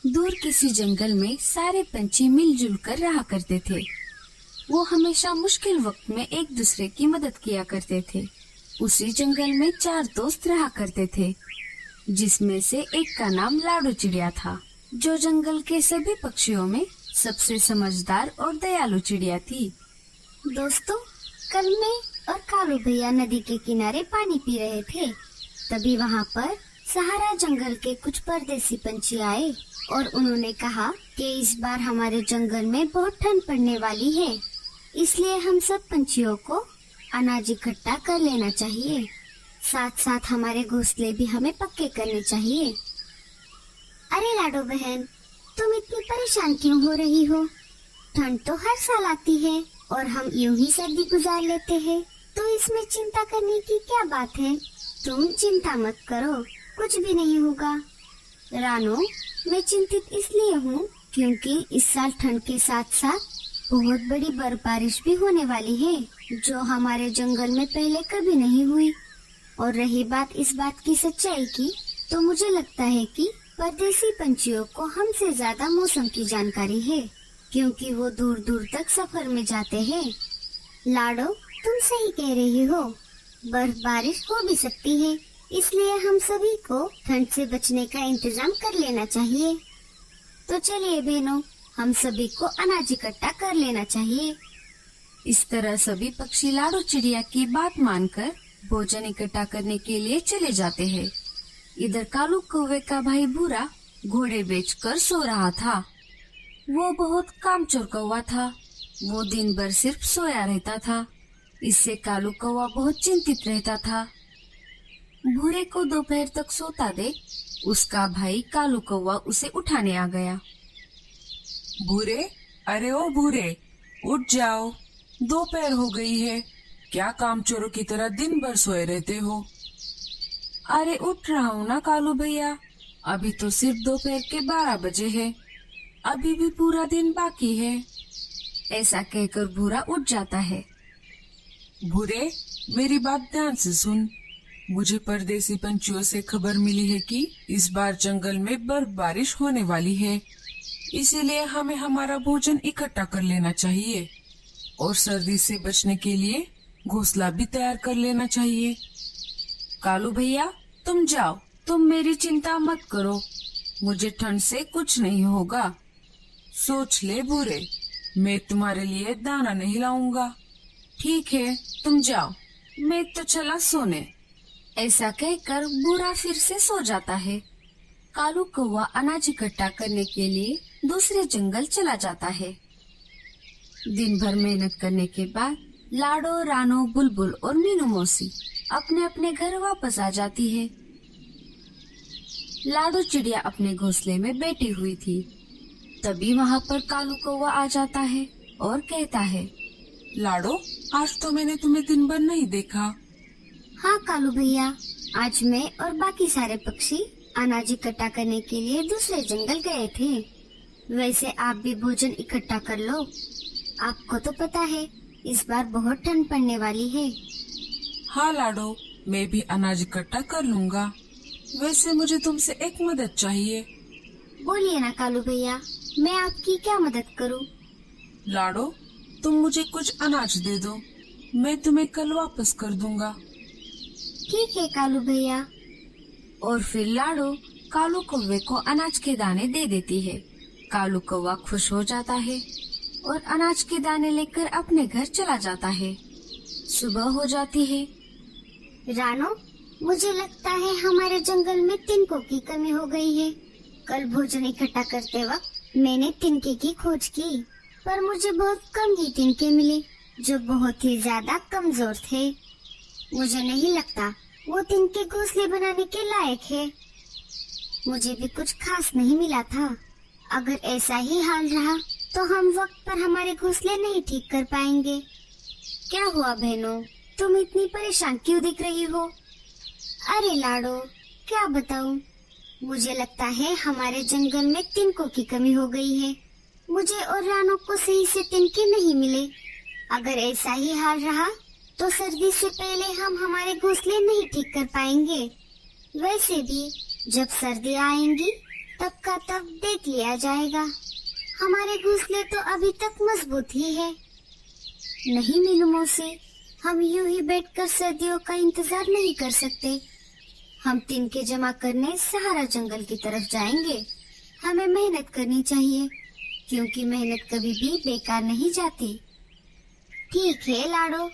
दूर किसी जंगल में सारे पंछी मिलजुल कर रहा करते थे। वो हमेशा मुश्किल वक्त में एक दूसरे की मदद किया करते थे। उसी जंगल में 4 दोस्त रहा करते थे, जिसमें से एक का नाम लाडो चिड़िया था, जो जंगल के सभी पक्षियों में सबसे समझदार और दयालु चिड़िया थी। दोस्तों, कल मैं और कालू भैया नदी के किनारे पानी पी रहे थे। तभी वहाँ पर सहारा जंगल के कुछ परदेसी पंछी आए और उन्होंने कहा कि इस बार हमारे जंगल में बहुत ठंड पड़ने वाली है, इसलिए हम सब पंछियों को अनाज इकट्ठा कर लेना चाहिए। साथ साथ हमारे घोंसले भी हमें पक्के करने चाहिए। अरे लाडो बहन, तुम इतनी परेशान क्यों हो रही हो? ठंड तो हर साल आती है और हम यूं ही सर्दी गुजार लेते हैं, तो इसमें चिंता करने की क्या बात है? तुम चिंता मत करो, कुछ भी नहीं होगा। रानो, मैं चिंतित इसलिए हूँ क्योंकि इस साल ठंड के साथ साथ बहुत बड़ी बर्फबारिश भी होने वाली है, जो हमारे जंगल में पहले कभी नहीं हुई। और रही बात इस बात की सच्चाई की, तो मुझे लगता है कि परदेसी पंछियों को हमसे ज्यादा मौसम की जानकारी है, क्योंकि वो दूर दूर तक सफर में जाते हैं। लाडो, तुम सही कह रही हो, बर्फबारिश हो भी सकती है, इसलिए हम सभी को ठंड से बचने का इंतजाम कर लेना चाहिए। तो चलिए बहनों, हम सभी को अनाज इकट्ठा कर लेना चाहिए। इस तरह सभी पक्षी लाडो चिड़िया की बात मानकर भोजन इकट्ठा करने के लिए चले जाते हैं। इधर कालू कौवे का भाई भूरा घोड़े बेचकर सो रहा था। वो बहुत कामचोर कौवा था। वो दिन भर सिर्फ सोया रहता था। इससे कालू कौवा बहुत चिंतित रहता था। भूरे को दोपहर तक सोता देख उसका भाई कालू कौवा उसे उठाने आ गया। भूरे, अरे ओ भूरे, उठ जाओ, दोपहर हो गई है। क्या कामचोरों की तरह दिन भर सोए रहते हो? अरे उठ रहा हूँ ना कालू भैया, अभी तो सिर्फ दोपहर के 12 बजे है, अभी भी पूरा दिन बाकी है। ऐसा कहकर भूरा उठ जाता है। भूरे, मेरी बात ध्यान से सुन। मुझे परदेसी पंछियों से खबर मिली है कि इस बार जंगल में बर्फबारिश होने वाली है, इसीलिए हमें हमारा भोजन इकट्ठा कर लेना चाहिए और सर्दी से बचने के लिए घोंसला भी तैयार कर लेना चाहिए। कालू भैया, तुम जाओ, तुम मेरी चिंता मत करो, मुझे ठंड से कुछ नहीं होगा। सोच ले भूरे, मैं तुम्हारे लिए दाना नहीं लाऊंगा। ठीक है, तुम जाओ, मैं तो चला सोने। ऐसा कहकर भूरा फिर से सो जाता है। कालू कौवा अनाज इकट्ठा करने के लिए दूसरे जंगल चला जाता है। दिन भर मेहनत करने के बाद लाडो, रानो, बुलबुल और मीनू मौसी अपने अपने घर वापस आ जाती है। लाडो चिड़िया अपने घोंसले में बैठी हुई थी। तभी वहाँ पर कालू कौवा आ जाता है और कहता है, लाडो, आज तो मैंने तुम्हें दिन भर नहीं देखा। हाँ कालू भैया, आज मैं और बाकी सारे पक्षी अनाज इकट्ठा करने के लिए दूसरे जंगल गए थे। वैसे आप भी भोजन इकट्ठा कर लो। आपको तो पता है इस बार बहुत ठंड पड़ने वाली है। हाँ लाडो, मैं भी अनाज इकट्ठा कर लूँगा। वैसे मुझे तुमसे एक मदद चाहिए। बोलिए ना कालू भैया, मैं आपकी क्या मदद करूँ? लाडो, तुम मुझे कुछ अनाज दे दो, मैं तुम्हें कल वापस कर दूंगा। ठीक है कालू भैया। और फिर लाडो कालू कौवे को अनाज के दाने दे देती है। कालू कौवा खुश हो जाता है और अनाज के दाने लेकर अपने घर चला जाता है। सुबह हो जाती है। रानो, मुझे लगता है हमारे जंगल में तिनकों की कमी हो गई है। कल भोजन इकट्ठा करते वक्त मैंने तिनके की खोज की, पर मुझे बहुत कम ही तिनके मिले, जो बहुत ही ज्यादा कमजोर थे। मुझे नहीं लगता वो तिनके घोंसले बनाने के लायक है। मुझे भी कुछ खास नहीं मिला था। अगर ऐसा ही हाल रहा तो हम वक्त पर हमारे घोंसले नहीं ठीक कर पाएंगे। क्या हुआ बहनों, तुम इतनी परेशान क्यों दिख रही हो? अरे लाडो, क्या बताऊं, मुझे लगता है हमारे जंगल में तिनकों की कमी हो गई है। मुझे और रानो को सही से तिनके नहीं मिले। अगर ऐसा ही हाल रहा तो सर्दी से पहले हम हमारे घोंसले नहीं ठीक कर पाएंगे। वैसे भी जब सर्दी आएंगी तब का तब देख लिया जाएगा। हमारे घोंसले तो अभी तक मजबूत ही है। नहीं मीनू मौसी, हम यूं ही बैठकर सर्दियों का इंतजार नहीं कर सकते। हम तिनके जमा करने सहारा जंगल की तरफ जाएंगे। हमें मेहनत करनी चाहिए, क्योंकि मेहनत कभी भी बेकार नहीं जाती। ठीक है लाडो,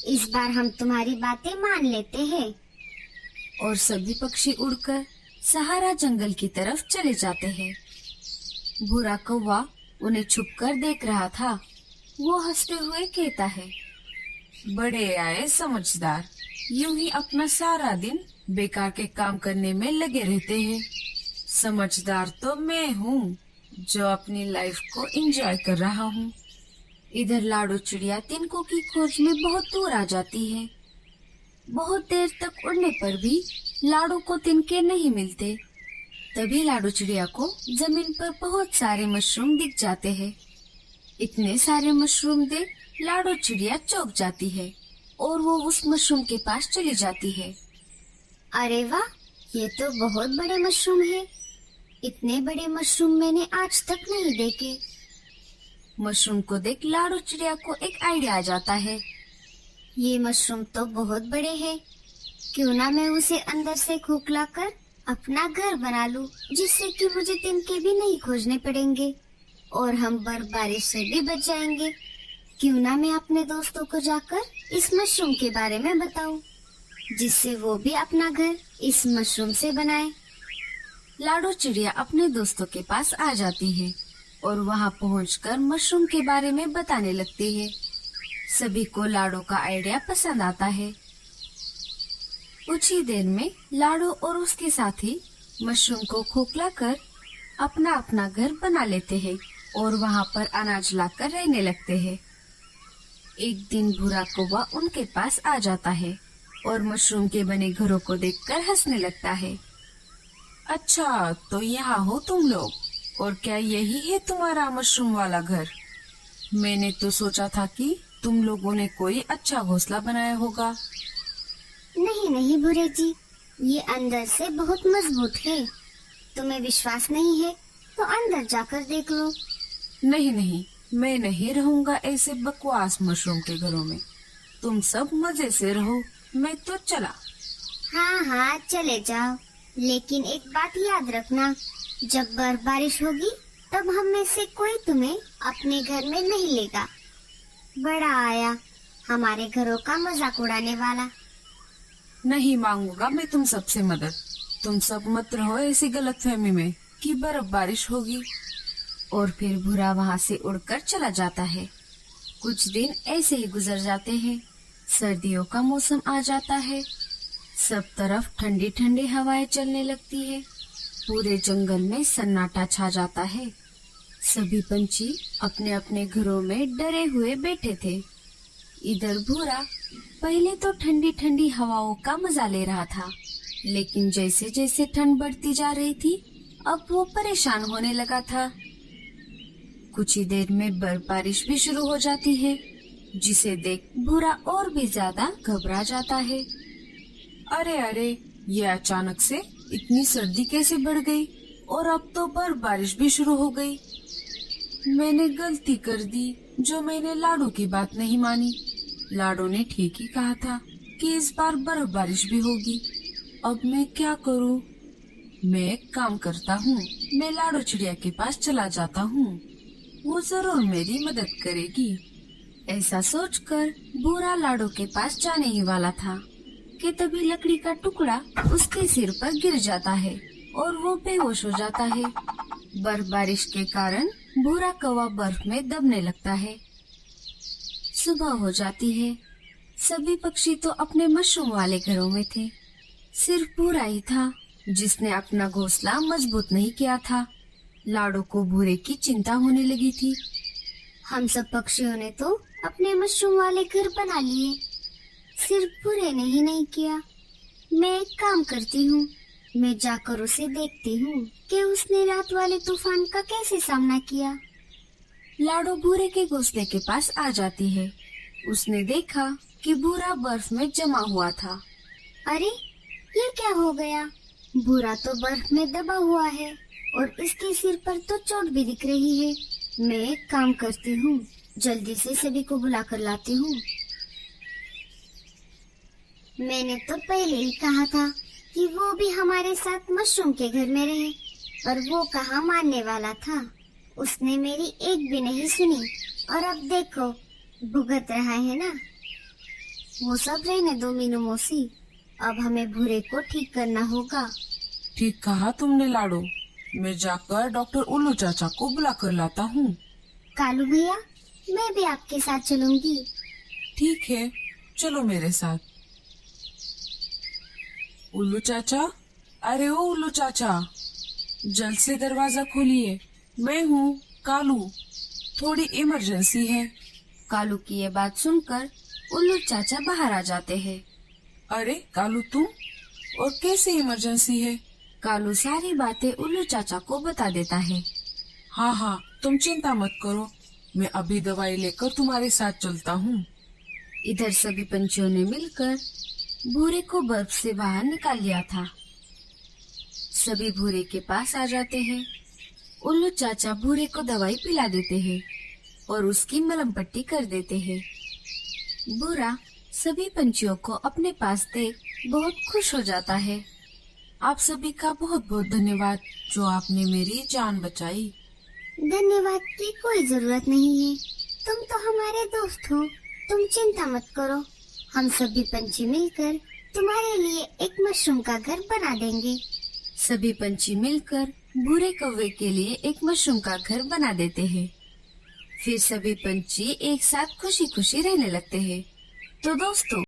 इस बार हम तुम्हारी बातें मान लेते हैं। और सभी पक्षी उड़कर सहारा जंगल की तरफ चले जाते हैं। भूरा कौवा उन्हें छुपकर देख रहा था। वो हंसते हुए कहता है, बड़े आए समझदार, यूं ही अपना सारा दिन बेकार के काम करने में लगे रहते हैं। समझदार तो मैं हूँ, जो अपनी लाइफ को एंजॉय कर रहा हूँ। इधर लाडो चिड़िया तिनकों की खोज में बहुत दूर आ जाती है। बहुत देर तक उड़ने पर भी लाडो को तिनके नहीं मिलते। तभी लाडो चिड़िया को जमीन पर बहुत सारे मशरूम दिख जाते हैं। इतने सारे मशरूम देख लाडो चिड़िया चौंक जाती है और वो उस मशरूम के पास चली जाती है। अरे वाह, ये तो बहुत बड़े मशरूम है। इतने बड़े मशरूम मैंने आज तक नहीं देखे। मशरूम को देख लाडो चिड़िया को एक आइडिया आ जाता है। ये मशरूम तो बहुत बड़े हैं। क्यों ना मैं उसे अंदर से खोखला कर अपना घर बना लूं, जिससे कि मुझे तिनके भी नहीं खोजने पड़ेंगे और हम बर्फबारी से भी बच जाएंगे। क्यों ना मैं अपने दोस्तों को जाकर इस मशरूम के बारे में बताऊं, जिससे वो भी अपना घर इस मशरूम से बनाए। लाडो चिड़िया अपने दोस्तों के पास आ जाती है और वहाँ पहुँचकर मशरूम के बारे में बताने लगती है। सभी को लाडो का आइडिया पसंद आता है। कुछ ही देर में लाडो और उसके साथी मशरूम को खोखला कर अपना अपना घर बना लेते हैं और वहाँ पर अनाज लाकर रहने लगते हैं। एक दिन भूरा कौवा उनके पास आ जाता है और मशरूम के बने घरों को देखकर हंसने लगता है। अच्छा, तो यहाँ हो तुम लोग, और क्या यही है तुम्हारा मशरूम वाला घर? मैंने तो सोचा था कि तुम लोगों ने कोई अच्छा घोंसला बनाया होगा। नहीं नहीं भूरे जी, ये अंदर से बहुत मजबूत है। तुम्हें विश्वास नहीं है तो अंदर जाकर देख लो। नहीं नहीं, मैं नहीं रहूंगा ऐसे बकवास मशरूम के घरों में। तुम सब मजे से रहो, मैं तो चला। हाँ हाँ चले जाओ, लेकिन एक बात याद रखना, जब बारिश होगी तब हम में से कोई तुम्हें अपने घर में नहीं लेगा। बड़ा आया हमारे घरों का मजाक उड़ाने वाला। नहीं मांगूंगा मैं तुम सबसे मदद। तुम सब मत रहो ऐसी गलतफहमी में कि बारिश होगी। और फिर भूरा वहाँ से उड़कर चला जाता है। कुछ दिन ऐसे ही गुजर जाते हैं। सर्दियों का मौसम आ जाता है। सब तरफ ठंडी ठंडी हवाएं चलने लगती है। पूरे जंगल में सन्नाटा छा जाता है। सभी पंछी अपने अपने घरों में डरे हुए बैठे थे। इधर भूरा पहले तो ठंडी ठंडी हवाओं का मजा ले रहा था, लेकिन जैसे जैसे ठंड बढ़ती जा रही थी अब वो परेशान होने लगा था। कुछ ही देर में बर्फबारिश भी शुरू हो जाती है, जिसे देख भूरा और भी ज्यादा घबरा जाता है। अरे अरे, ये अचानक से इतनी सर्दी कैसे बढ़ गई और अब तो बर्फबारिश भी शुरू हो गई। मैंने गलती कर दी जो मैंने लाडो की बात नहीं मानी। लाडो ने ठीक ही कहा था कि इस बार बर्फबारिश भी होगी। अब मैं क्या करूं? मैं एक काम करता हूँ, मैं लाडो चिड़िया के पास चला जाता हूँ, वो जरूर मेरी मदद करेगी। ऐसा सोचकर भूरा लाडो के पास जाने ही वाला था कि तभी लकड़ी का टुकड़ा उसके सिर पर गिर जाता है और वो बेहोश हो जाता है। बर्फबारिश के कारण भूरा कौवा बर्फ में दबने लगता है। सुबह हो जाती है। सभी पक्षी तो अपने मशरूम वाले घरों में थे। सिर्फ भूरा ही था जिसने अपना घोंसला मजबूत नहीं किया था। लाडो को भूरे की चिंता होने लगी थी। हम सब पक्षियों ने तो अपने मशरूम वाले घर बना लिए, सिर्फ भूरे ने ही नहीं किया। मैं एक काम करती हूँ, मैं जाकर उसे देखती हूँ कि उसने रात वाले तूफान का कैसे सामना किया। लाडो भूरे के घोंसले के पास आ जाती है। उसने देखा कि भूरा बर्फ में जमा हुआ था। अरे ये क्या हो गया? भूरा तो बर्फ में दबा हुआ है और इसके सिर पर तो चोट भी दिख रही है। मैं एक काम करती हूँ, जल्दी से सभी को बुला कर लाती हूँ। मैंने तो पहले ही कहा था कि वो भी हमारे साथ मशरूम के घर में रहे, पर वो कहाँ मानने वाला था। उसने मेरी एक भी नहीं सुनी और अब देखो भुगत रहा है ना। वो सब रहने दो मीनू मौसी, अब हमें भूरे को ठीक करना होगा। ठीक कहा तुमने लाडो, मैं जाकर डॉक्टर उल्लू चाचा को बुला कर लाता हूँ। कालू भैया, मैं भी आपके साथ चलूंगी। ठीक है, चलो मेरे साथ। उल्लू चाचा, अरे ओ उल्लू चाचा, जल्द से दरवाजा खोलिए। मैं हूँ कालू, थोड़ी इमरजेंसी है। कालू की ये बात सुनकर उल्लू चाचा बाहर आ जाते हैं। अरे कालू तुम, और कैसे इमरजेंसी है? कालू सारी बातें उल्लू चाचा को बता देता है। हाँ हाँ, तुम चिंता मत करो, मैं अभी दवाई लेकर तुम्हारे साथ चलता हूँ। इधर सभी पंछियों ने मिलकर भूरे को बर्फ से बाहर निकाल लिया था। सभी भूरे के पास आ जाते हैं। उल्लू चाचा भूरे को दवाई पिला देते हैं और उसकी मलहम पट्टी कर देते हैं। भूरा सभी पंछियों को अपने पास देख बहुत खुश हो जाता है। आप सभी का बहुत बहुत धन्यवाद जो आपने मेरी जान बचाई। धन्यवाद की कोई जरूरत नहीं है, तुम तो हमारे दोस्त हो। तुम चिंता मत करो, हम सभी पंछी मिलकर तुम्हारे लिए एक मशरूम का घर बना देंगे। सभी पंछी मिलकर भूरे कौवे के लिए एक मशरूम का घर बना देते हैं। फिर सभी पंछी एक साथ खुशी खुशी रहने लगते हैं। तो दोस्तों,